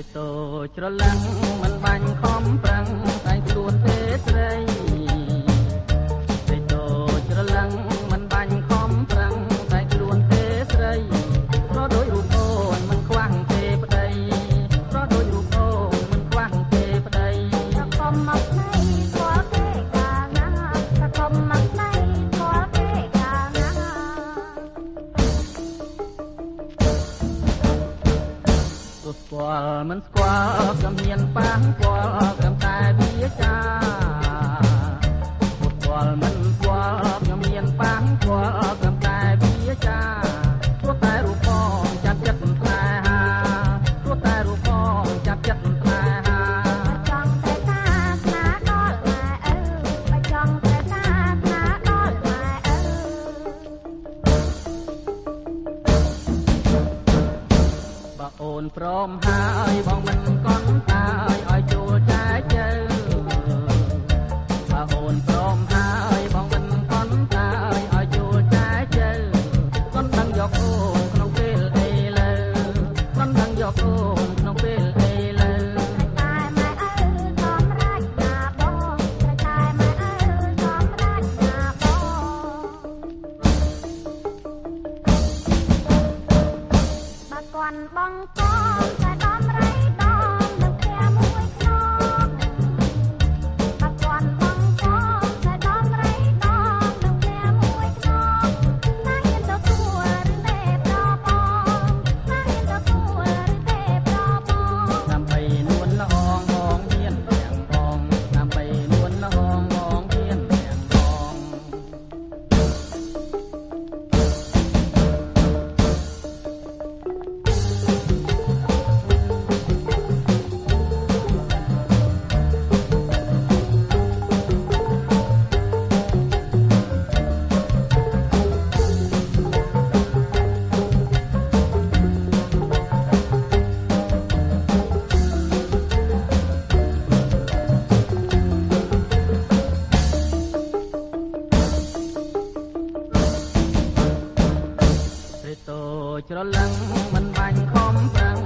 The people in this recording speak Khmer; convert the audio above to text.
ត្រីតូចច្រឡឹងមិនបាញ់ខំប្រឹងតែខ្លួនទេស្រីត្រីតូចច្រឡឹងមិនបាញ់ខំប្រឹងតែខ្លួនទេស្រីប្រដូចរូបអូនមិនខ្វះទេប្តីប្រដូចរូបអូនមិនខ្វះទេប្តីតែខំមកស្ដីស្គាល់ទេកាលណាតែខំមកស្ដីស្គាល់ទេកាលណាស្គាល់មិនស្គាល់ក៏មានប៉ះពាល់ត្រឹមតែវាចាស្គាល់មិនស្គាល់ក៏មានប៉ះពាល់ត្រឹមតែវាចាព្រោះតែរូបផងចាប់ចិត្តថ្លៃហាព្រោះតែរូបផងចាប់ចិត្តថ្លៃហាចង់តែតាស្នាដល់ម៉ែឪបើចង់តែតាស្នាដល់ម៉ែឪបើអូនព្រមហើយបងមិនកន់តាឲ្យចូលចែកជើបើអូនព្រមហើយបងមិនកន់តាឲ្យចូលចែកជើកន់ដឹងយកអូនក្នុងពេលអីលើកន់ដឹងយកអូនក្នុងពេលអីលើតែម៉ែឪសំរាច់ណាបងតែម៉ែឪសំរាច់ណាបងបើកន់បងកងតែដំរីដងនឹងផ្ទះមួយខ្នងបើកន់បងកងតែដំរីដងនឹងផ្ទះមួយខ្នងណាហ៊ានទទួលឬទេប្របងណាហ៊ានទទួលឬទេប្របងដើម្បីនួនល្អងងហ៊ានទាំងបងដើម្បីនួនល្អងងហ៊ានទាំងបងត្រីតូចច្រឡឹងមិនបាញ់ខំប្រឹង